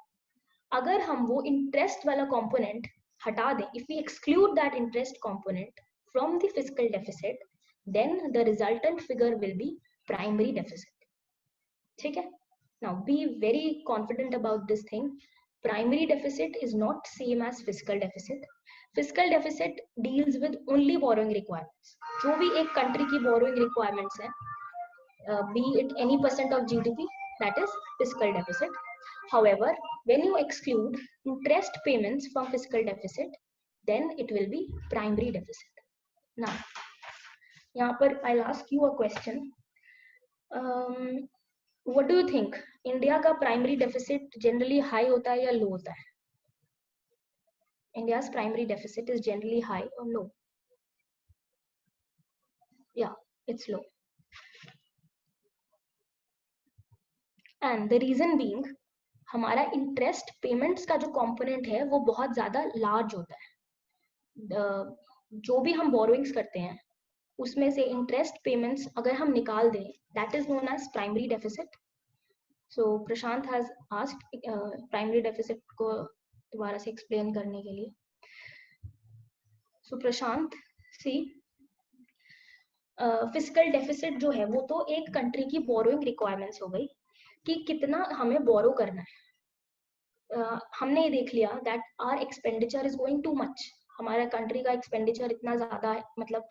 अगर हम वो इंटरेस्ट वाला कंपोनेंट हटा दें, if we exclude that interest component from the fiscal deficit, then the resultant figure will be primary deficit. ठीक है, now be very confident about this thing. Primary deficit is not same as fiscal deficit. Fiscal deficit deals with only borrowing requirements. जो भी एक country की borrowing requirements हैं, be it any % of GDP, that is fiscal deficit. However, when you exclude interest payments from fiscal deficit, then it will be primary deficit. Now, यहाँ पर I'll ask you a question. What do you think? India का primary deficit generally high होता है या लो होता है? India's primary deficit is generally high or low? Yeah, it's low. And the reason being, हमारा interest payments का जो component है वो बहुत ज्यादा लार्ज होता है। जो भी हम बोरोइंग्स करते हैं उसमें से इंटरेस्ट पेमेंट्स अगर हम निकाल दें, that is known as primary deficit. So Prashant has asked primary deficit को दोबारा से एक्सप्लेन करने के लिए। सो प्रशांत, सी फिस्कल डेफिसिट जो है वो तो एक कंट्री की बोरोइंग रिक्वायरमेंट्स हो गई कि कितना हमें बोरो करना है। हमने ये देख लिया that our expenditure is going too much, हमारा कंट्री का एक्सपेंडिचर इतना ज्यादा है, मतलब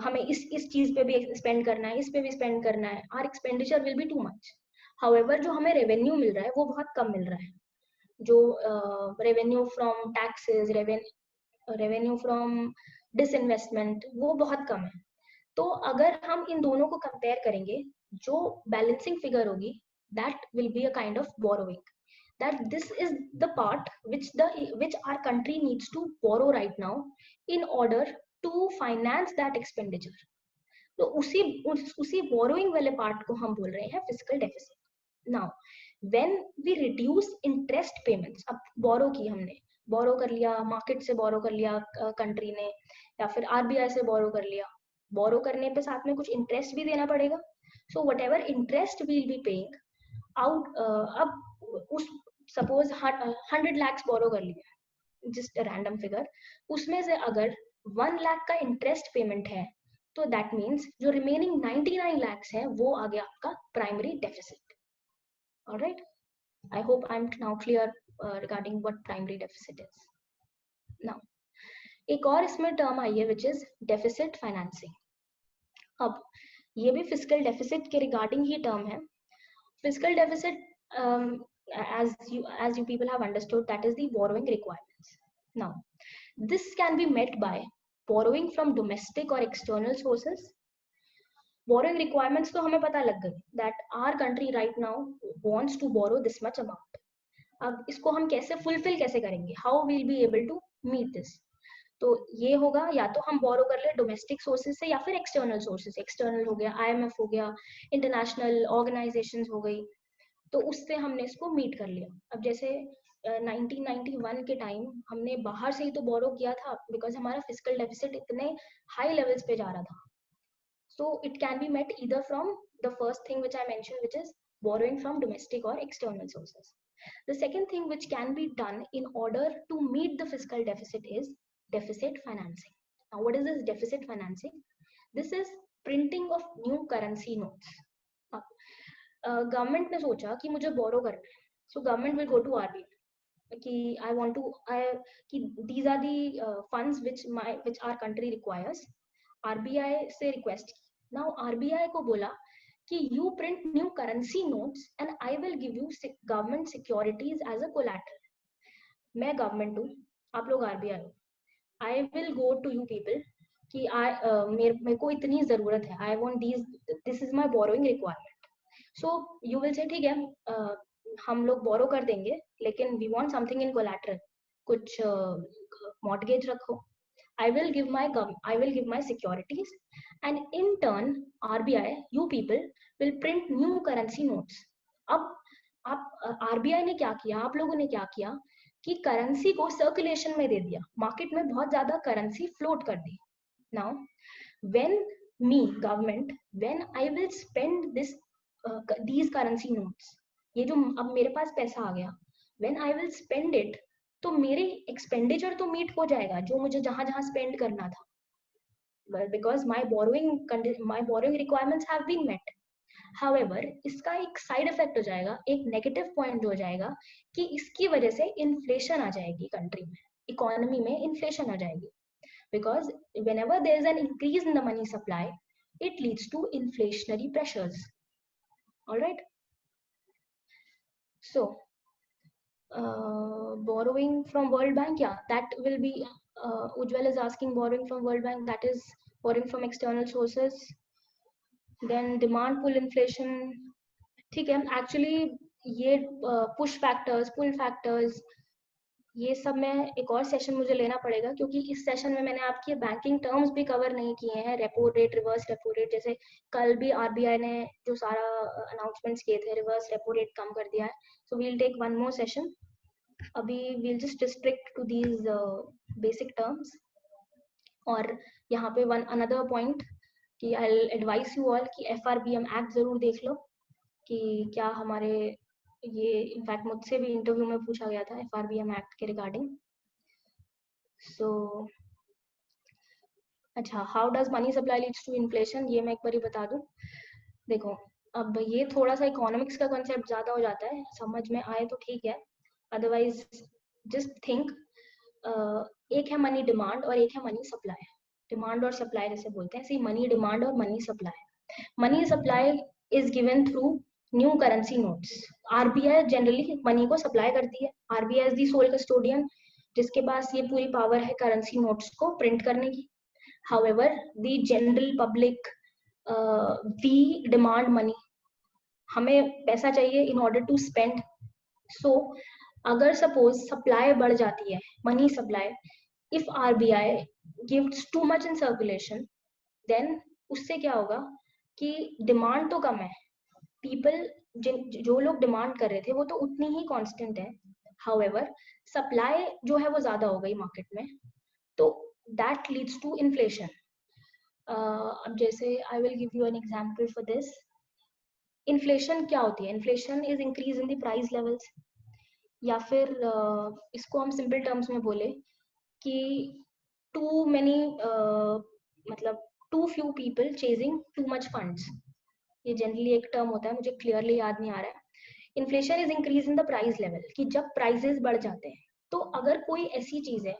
हमें इस चीज पे भी स्पेंड करना है, इस पे भी स्पेंड करना है, our expenditure will be too much. However जो हमें रेवेन्यू मिल रहा है वो बहुत कम मिल रहा है। जो revenue from taxes, revenue from disinvestment, वो बहुत कम है। तो अगर हम इन दोनों को कंपेयर करेंगे, जो बैलेंसिंग फिगर होगी that will be a kind of borrowing, that this is the part which our country needs to borrow right now in order to finance that expenditure. तो उसी borrowing वाले part को हम बोल रहे हैं fiscal deficit. Now when we reduce interest payments, अब borrow की हमने, borrow कर लिया, market से borrow कर लिया country ने, या फिर RBI से borrow कर लिया, borrow करने पे साथ में कुछ interest भी देना पड़ेगा। So whatever interest we'll be paying out, अब उस suppose 100 lakhs borrow कर लिया, just a random figure, उसमें से अगर 1 lakh का interest payment है, तो that means जो remaining 99 lakhs है वो आ गया आपका primary deficit. All right, I hope I'm now clear regarding what primary deficit is. Now एक और इसमें टर्म आई है which is deficit financing. अब ये भी fiscal deficit के regarding ही टर्म है. Fiscal deficit, as you people have understood, that is the borrowing requirements. Now this can be met by borrowing from domestic or external sources. Borrowing requirements तो हमें पता लग गई that our country right now wants to borrow this much amount. अब इसको हम कैसे fulfill कैसे करेंगे, how we'll be able to meet this? तो ये होगा या तो हम बोरो कर ले डोमेस्टिक सोर्सेज से या फिर एक्सटर्नल सोर्सेज. एक्सटर्नल हो गया IMF हो गया, इंटरनेशनल ऑर्गेनाइजेशंस हो गई, तो उससे हमने इसको मीट कर लिया. अब जैसे 1991 के टाइम हमने बाहर से ही तो बोरो किया था बिकॉज हमारा फिस्कल डेफिसिट इतने हाई लेवल्स पे जा रहा था. So it can be met either from the first thing which I mention which is borrowing from domestic और external sources. The second thing which can be done in order to meet the fiscal deficit is deficit financing. Now what is this deficit financing? This is printing of new currency notes. Government ने सोचा कि मुझे borrow करना है, so government will go to RBI कि I want to कि these are the funds which our country requires. RBI से request की. नाउ RBI को बोला कि you print new currency notes and I will give you government securities as a collateral. मैं government हूँ, आप लोग RBI हो. I will go to you people कि मेरे को इतनी जरूरत है, I want this is my borrowing requirement. So you will say ठीक है, हम लोग बोरो कर देंगे लेकिन we want something in collateral, कुछ mortgage रखो. I will give my securities, and in turn RBI, you people will print new currency notes. अब आप RBI ने क्या किया, आप लोगों ने क्या किया कि करेंसी को सर्कुलेशन में दे दिया, मार्केट में बहुत ज्यादा करेंसी फ्लोट कर दी. Now when me government, when I will spend these currency notes, ये जो अब मेरे पास पैसा आ गया, when I will spend it, तो मेरे एक्सपेंडिचर तो मीट हो जाएगा जो मुझे जहां जहां स्पेंड करना था, because my borrowing requirements have been met. However इसका एक साइड इफेक्ट हो जाएगा, एक नेगेटिव पॉइंट हो जाएगा कि इसकी वजह से इन्फ्लेशन आ जाएगी कंट्री में, इकोनॉमी में इन्फ्लेशन आ जाएगी. Because whenever there is an increase in the money supply it leads to inflationary pressures. All right, so borrowing from World Bank, yeah, that will be Ujjwal is asking borrowing from World Bank, that is borrowing from external sources. Then demand pull inflation, ठीक है. Actually ये push factors, pull factors, ये सब में एक और session मुझे लेना पड़ेगा क्योंकि इस सेशन में मैंने आपके बैंकिंग टर्म्स भी कवर नहीं किए हैं. Repo rate, reverse repo rate, जैसे कल भी RBI ने जो सारा अनाउंसमेंट्स किए थे, रिवर्स रेपो रेट कम कर दिया है. So we'll take one more session. अभी we'll just restrict to these basic terms. और यहाँ पे another point कि I'll advise you all कि FRBM Act जरूर देख लो कि क्या हमारे ये इनफैक्ट मुझसे भी इंटरव्यू में पूछा गया था FRBM Act के रिगार्डिंग. सो अच्छा, how does money supply leads to inflation, ये मैं एक बार ही बता दूं. देखो अब ये थोड़ा सा इकोनॉमिक्स का कॉन्सेप्ट ज्यादा हो जाता है, समझ में आए तो ठीक है, अदरवाइज जस्ट थिंक. एक है मनी डिमांड और एक है मनी सप्लाई. डिमांड और सप्लाई जैसे बोलते हैं, सी मनी डिमांड और money supply. Money supply is given through new currency notes. RBI generally money को सप्लाई करती है. RBI is the sole custodian जिसके पास ये पूरी पावर है करेंसी नोट्स को प्रिंट करने की. However the general public we demand money, हमें पैसा चाहिए in order to spend. So अगर सपोज सप्लाई बढ़ जाती है, money supply, if RBI gives too much in circulation, then उससे क्या होगा कि डिमांड तो कम है, पीपल जो लोग डिमांड कर रहे थे वो तो उतनी ही कांस्टेंट है. हाउएवर सप्लाई जो है वो ज्यादा हो गई मार्केट में, तो दैट लीड्स टू इन्फ्लेशन. अब जैसे I will give you an example for this. Inflation क्या होती है? Inflation is increase in the price levels, या फिर इसको हम सिंपल टर्म्स में बोले कि टू मेनी मतलब too few people chasing too much funds, ये जनरली एक टर्म होता है, मुझे क्लियरली याद नहीं आ रहा है। Inflation is increase in the price level, कि जब प्राइसेस बढ़ जाते हैं, तो अगर कोई ऐसी चीज है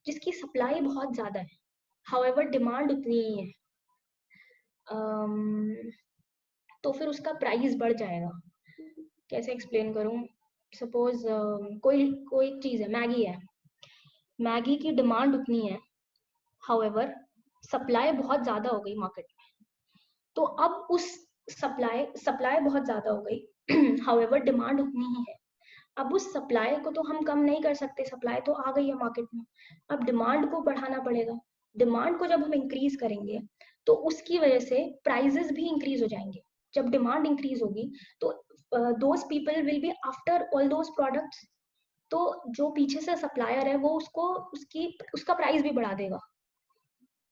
जिसकी सप्लाई बहुत ज्यादा है, हाउएवर डिमांड उतनी ही है, तो फिर उसका प्राइस बढ़ जाएगा। कैसे एक्सप्लेन करूं? सपोज कोई कोई चीज है, मैगी है, मैगी की डिमांड उतनी है, हाउएवर सप्लाई बहुत ज्यादा हो गई मार्केट में, तो अब उस सप्लाई बहुत ज्यादा हो गई हाउएवर डिमांड उतनी ही है, अब उस सप्लाई को तो हम कम नहीं कर सकते, सप्लाई तो आ गई है मार्केट में, अब डिमांड को बढ़ाना पड़ेगा। डिमांड को जब हम इंक्रीज करेंगे तो उसकी वजह से प्राइसेस भी इंक्रीज हो जाएंगे। जब डिमांड इंक्रीज होगी तो those people will be after all those products, तो जो पीछे से सप्लायर है वो उसका प्राइस भी बढ़ा देगा,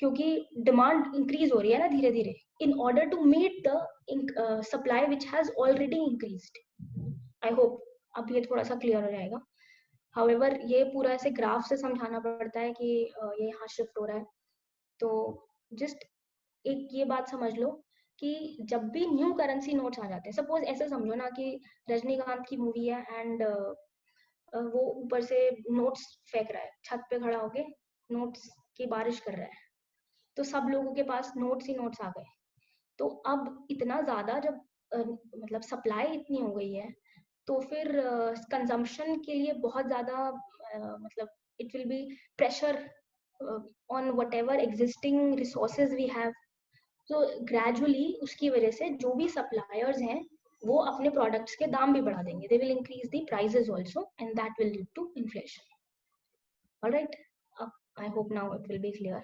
क्योंकि डिमांड इंक्रीज हो रही है ना धीरे धीरे, in order to meet the supply which has already increased. I hope अब ये थोड़ा सा क्लियर हो जाएगा। हाउएवर ये पूरा ऐसे ग्राफ से समझाना पड़ता है कि ये यहाँ शिफ्ट हो रहा है, तो जस्ट एक ये बात समझ लो कि जब भी न्यू करेंसी नोट्स आ जाते हैं, सपोज ऐसे समझो ना कि रजनीकांत की मूवी है एंड वो ऊपर से नोट्स फेंक रहा है, छत पे खड़ा होके नोट्स की बारिश कर रहा है, तो सब लोगों के पास नोट्स ही नोट्स आ गए। तो अब इतना ज्यादा जब मतलब सप्लाई इतनी हो गई है, तो फिर कंजम्पशन के लिए बहुत ज्यादा मतलब it will be pressure on whatever existing resources we have. तो ग्रेजुअली उसकी वजह से जो भी सप्लायर्स हैं वो अपने प्रोडक्ट्स के दाम भी बढ़ा देंगे, they will increase the prices also and that will lead to inflation. Alright, I hope now it will be clear.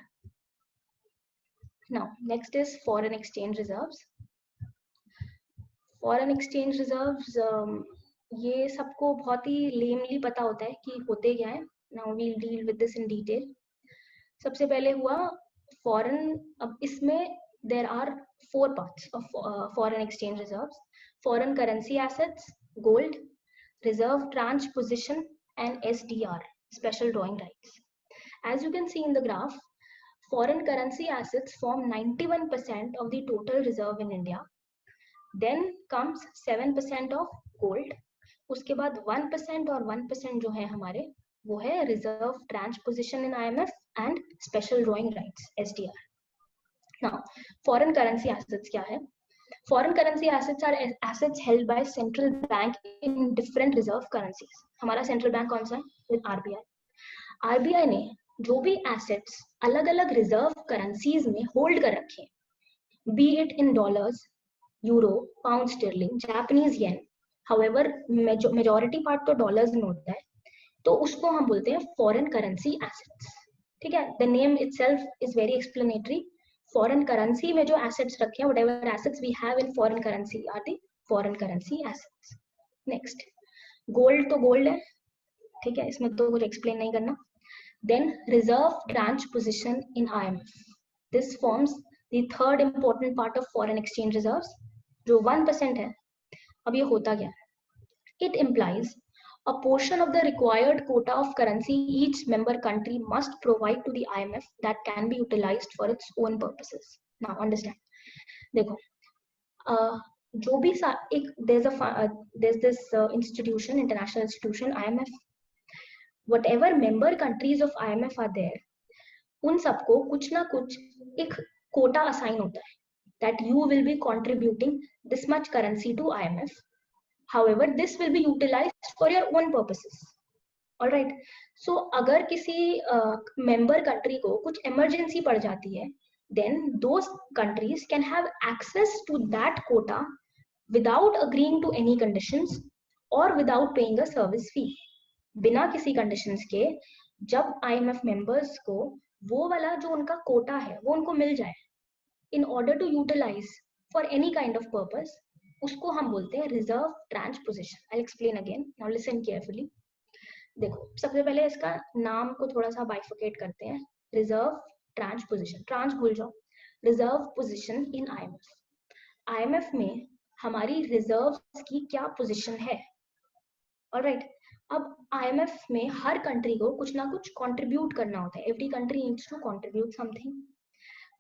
Now next is foreign exchange reserves. Foreign exchange reserves ये सबको बहुत ही लेमली पता होता है कि होते क्या है। Now we'll deal with this in detail. सबसे पहले हुआ फॉरेन, अब इसमें there are 4 parts of foreign exchange reserves: foreign currency assets, gold, reserve tranche position and SDR, special drawing rights. As you can see in the graph, foreign currency assets form 91% of the total reserve in India. Then comes 7% of gold. उसके बाद 1% और 1% जो है हमारे, वो है reserve tranche position in IMF and special drawing rights SDR. Now foreign currency assets क्या है? Foreign currency assets are assets held by central bank in different reserve currencies. हमारा सेंट्रल बैंक कौन सा है? With RBI. RBI ने जो भी assets अलग अलग रिजर्व करेंसीज में होल्ड कर रखे, B it in dollars, euro, pound sterling, Japanese yen, however majority part तो डॉलर्स में होता है, तो उसको हम बोलते हैं फॉरेन करेंसी एसेट्स. ठीक है, the name itself is very explanatory. Foreign currency में जो एसेट्स रखे हैं, whatever assets we have in foreign currency are the foreign currency assets. Next, gold तो गोल्ड है, ठीक है, इसमें तो कुछ एक्सप्लेन नहीं करना. Then reserve tranche position in IMF. This forms the third important part of foreign exchange reserves, जो 1% है. अब ये होता क्या है? It implies a portion of the required quota of currency each member country must provide to the IMF that can be utilized for its own purposes. Now understand. देखो, जो भी एक there's this institution, international institution, IMF. Whatever member countries of IMF are there, उन सबको कुछ ना कुछ एक कोटा असाइन होता है, that you will be contributing this much currency to IMF. However, this will be utilized for your own purposes. All right. So, अगर किसी member country को कुछ emergency पड़ जाती है, then those countries can have access to that quota without agreeing to any conditions or without paying a service fee. बिना किसी conditions के जब IMF members को वो वाला जो उनका कोटा है वो उनको मिल जाए in order to utilize for any kind of purpose, उसको हम बोलते हैं reserve tranche position. I explain again. Now listen carefully. देखो, सबसे पहले इसका नाम को थोड़ा सा बाइफिकेट करते हैं. रिजर्व ट्रांच पोजीशन, ट्रांच भूल जाओ, reserve position in IMF. IMF में हमारी रिजर्व्स की क्या पोजीशन है। ऑलराइट, अब IMF में हर कंट्री को कुछ ना कुछ कंट्रीब्यूट करना होता है. Every country needs to contribute something.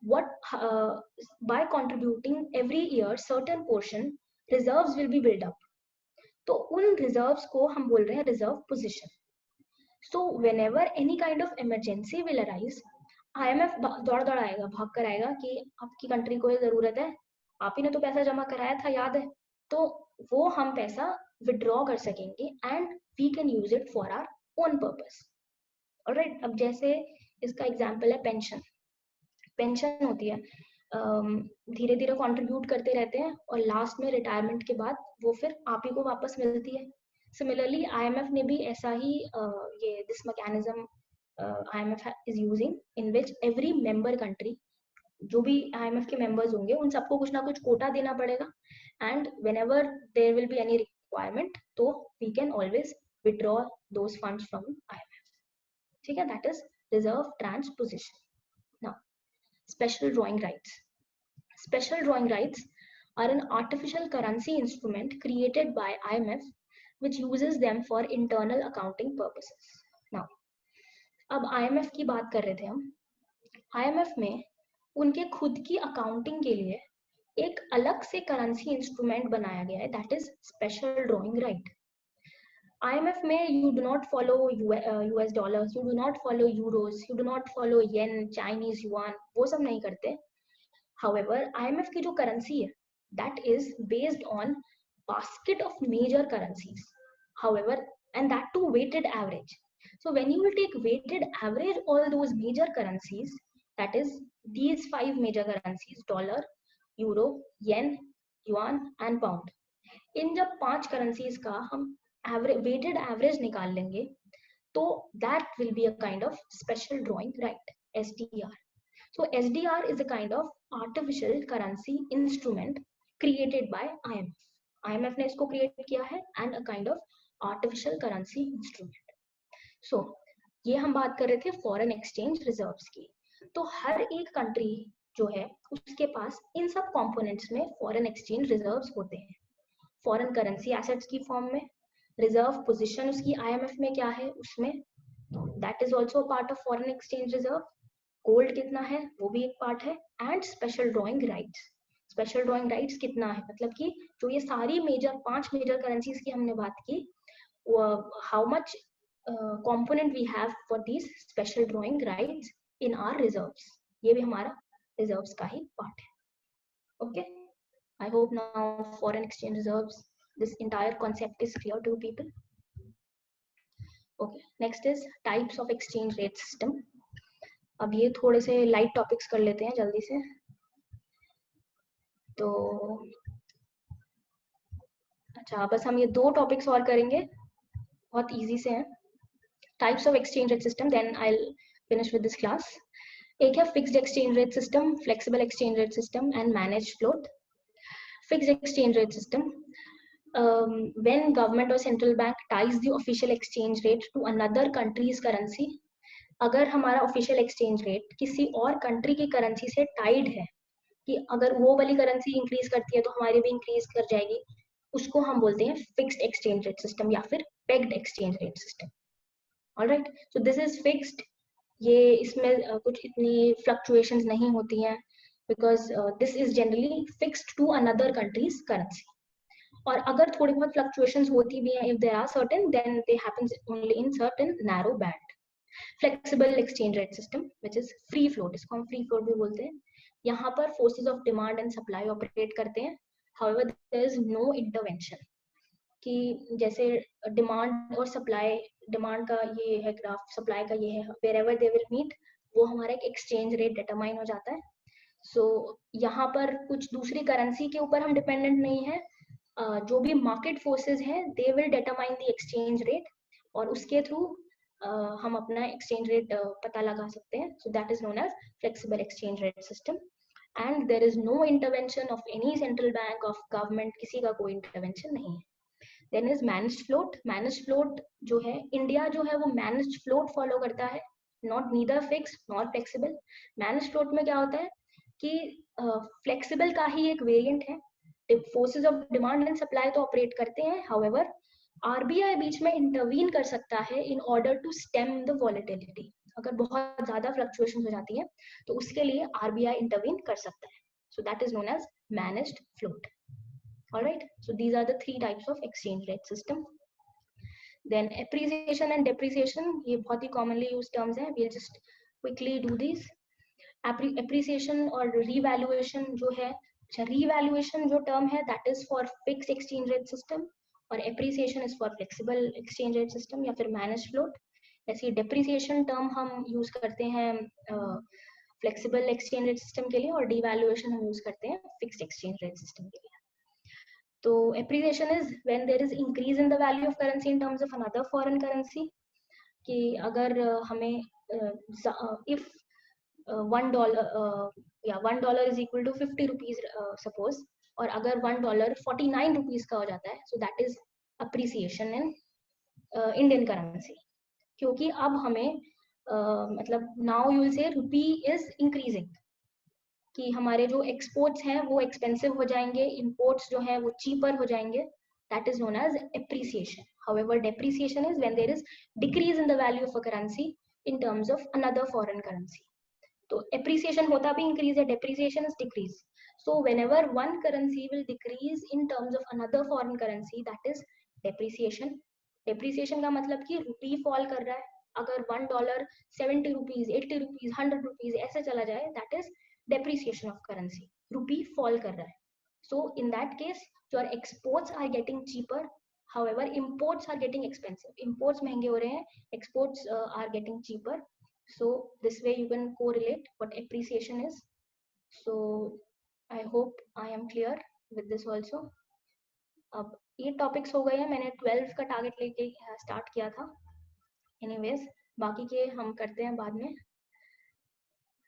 What by contributing every year certain portion reserves will be built up. तो उन reserves को हम बोल रहे हैं reserve position. So whenever any kind of emergency will arise, IMF दौड़ आएगा, भाग कर आएगा कि आपकी कंट्री को ये जरूरत है, आप ही ने तो पैसा जमा कराया था, याद है, तो वो हम पैसा विड्रॉ कर सकेंगे and we can use it for our own purpose. Alright, अब जैसे इसका एग्जाम्पल है पेंशन. पेंशन होती है, धीरे धीरे कंट्रीब्यूट करते रहते हैं और लास्ट में रिटायरमेंट के बाद वो फिर आप ही को वापस मिलती है. सिमिलरली IMF ने भी ऐसा ही ये this mechanism IMF is using in which every member country, जो भी IMF के मेंबर्स होंगे उन सबको कुछ ना कुछ कोटा देना पड़ेगा, and whenever there will be any requirement तो we can always withdraw those funds from IMF. ठीक है, that is reserve transposition. Now, special drawing rights. Special drawing rights are an artificial currency instrument created by IMF which uses them for internal accounting purposes. Now, अब IMF की बात कर रहे थे हम. IMF में उनके खुद की अकाउंटिंग के लिए एक अलग से करेंसी इंस्ट्रूमेंट बनाया गया है, that is special drawing right. IMF में you do not follow US dollars, you do not follow euros, you do not follow yen, Chinese yuan, वो सब नहीं करते. However, IMF की जो करेंसी है that is based on basket of major currencies. However, and that too weighted average. So when you will take weighted average all those major currencies, that is these 5 major currencies, dollar, euro, yen, yuan and pound. इन जब 5 currencies का हम weighted average निकाल लेंगे तो that will be a kind of special drawing right, SDR. So SDR is a kind of artificial currency instrument created by IMF. IMF ने इसको create किया है and a kind of artificial currency instrument. So ये हम बात कर रहे थे foreign exchange reserves की. तो हर एक country जो है उसके पास इन सब components में foreign exchange reserves होते हैं. Foreign currency assets की form में, reserve position उसकी IMF में क्या है उसमें, that is also a part of foreign exchange reserve. Gold कितना है वो भी एक पार्ट है, and special drawing rights. Special drawing rights कितना है मतलब कि जो ये सारी मेजर 5 मेजर करेंसीज की हमने बात की, how much component we have for these special drawing rights in our reserves, ये भी हमारा रिजर्व्स का ही पार्ट है. Okay, I hope now foreign exchange reserves, this entire concept is clear to people. Okay, next is types of exchange rate system. अब ये थोड़े से लाइट टॉपिक्स कर लेते हैं जल्दी से. तो अच्छा, बस हम ये 2 टॉपिक्स और करेंगे, बहुत इजी से हैं. Types of exchange rate system, then I will finish with this class. एक है fixed exchange rate system, flexible exchange rate system and managed float. Fixed exchange rate system, when government or central bank ties the official exchange rate to another country's currency. अगर हमारा official exchange rate किसी और country की currency से Tide है, कि अगर वो वाली करेंसी इंक्रीज करती है तो हमारी भी इंक्रीज कर जाएगी, उसको हम बोलते हैं फिक्स्ड एक्सचेंज रेट सिस्टम या फिर pegged exchange rate system. Alright, so this is fixed. ये इसमें कुछ इतनी फ्लक्चुएशंस नहीं होती हैं, because this is generally fixed to another country's currency. और अगर थोड़ी बहुत फ्लक्चुएशंस होती भी हैं, if there are certain, then they happens only in certain narrow band. Flexible exchange rate system which is free float, इसको हम फ्री फ्लोट भी बोलते हैं. यहाँ पर forces of demand and supply operate करते हैं. However there is no intervention, कि जैसे डिमांड और सप्लाई, डिमांड का ये है ग्राफ, सप्लाई का ये है, वेयरएवर दे विल मीट, वो हमारा एक एक्सचेंज रेट डिटरमाइन हो जाता है. सो यहाँ पर कुछ दूसरी करेंसी के ऊपर हम डिपेंडेंट नहीं है. जो भी मार्केट फोर्सेस हैं they will determine the exchange rate, और उसके थ्रू हम अपना एक्सचेंज रेट पता लगा सकते हैं. So that is known as flexible exchange rate system. And there is no intervention of any central bank, of government, किसी का कोई इंटरवेंशन नहीं है. Then is managed float. Managed float जो है, इंडिया जो है वो मैनेज्ड फ्लोट फॉलो करता है, not neither fix not flexible. Managed float में क्या होता है कि फ्लेक्सिबल का ही एक वेरिएंट है, forces of demand and supply तो ऑपरेट करते हैं, हाउएवर आरबीआई बीच में इंटरवीन कर सकता है in order to stem the volatility. अगर बहुत ज्यादा फ्लक्चुएशन हो जाती है तो उसके लिए आरबीआई इंटरवीन कर सकता है। So that is known as managed float. Alright, so these are the 3 types of exchange rate system. Then appreciation and depreciation, ये बहुत ही कॉमनली यूज टर्म्स हैं, we'll just quickly do these. Appreciation और revaluation जो है, revaluation जो term है that is for fix exchange rate system, और appreciation is for flexible exchange rate system या फिर मैनेज फ्लोट। ऐसे डेप्रिसिएशन टर्म हम यूज करते हैं फ्लेक्सिबल एक्सचेंज रेट सिस्टम के लिए, और डिवैल्यूएशन हम यूज करते हैं फिक्स्ड एक्सचेंज रेट सिस्टम के लिए। तो appreciation is when there is increase in the value of currency in terms of another foreign currency, कि अगर हमें if $1 is equal to 50 rupees suppose, और अगर $1 49 rupees का हो जाता है, so that is appreciation in Indian currency, क्योंकि अब हमें मतलब now you will say rupee is increasing, कि हमारे जो एक्सपोर्ट्स हैं वो एक्सपेंसिव हो जाएंगे, इंपोर्ट्स जो है वो चीपर हो जाएंगे, that is known as appreciation. However, depreciation is when there is decrease in the value of a currency in terms of another foreign currency. तो appreciation होता भी increase है, depreciation is decrease. So whenever one currency will decrease in terms of another foreign currency, that is depreciation. Depreciation का मतलब कि रुपी fall कर रहा है, अगर $1 70 rupees, 80 rupees, 100 rupees ऐसे चला जाए, that is depreciation of currency. Rupee fall कर रहा है. So in that case, your exports are getting cheaper. However, imports are getting expensive. Imports महंगे हो रहे हैं, exports are getting cheaper. So this way you can correlate what appreciation is. So I hope I am clear with this also. अब 8 topics हो गए हैं, मैंने 12 का टारगेट लेके स्टार्ट किया था. Anyways, बाकी के हम करते हैं बाद में.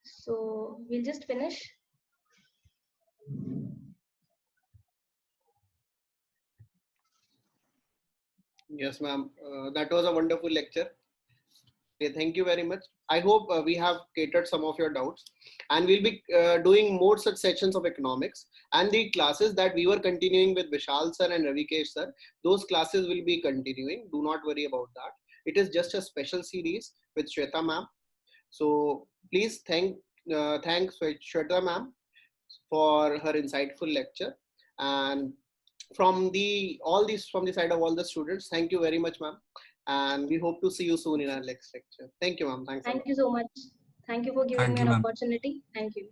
So we'll just finish. Yes, ma'am. That was a wonderful lecture. Okay, thank you very much. I hope we have catered some of your doubts, and we'll be doing more such sessions of economics, and the classes that we were continuing with Vishal sir and Ravikesh sir, those classes will be continuing. Do not worry about that. It is just a special series with Shweta ma'am. So please thanks Shweta ma'am for her insightful lecture, and from the side of all the students, thank you very much, ma'am. And we hope to see you soon in our next lecture. Thank you, ma'am. Thank you so much. Thank you for giving me an opportunity. Thank you.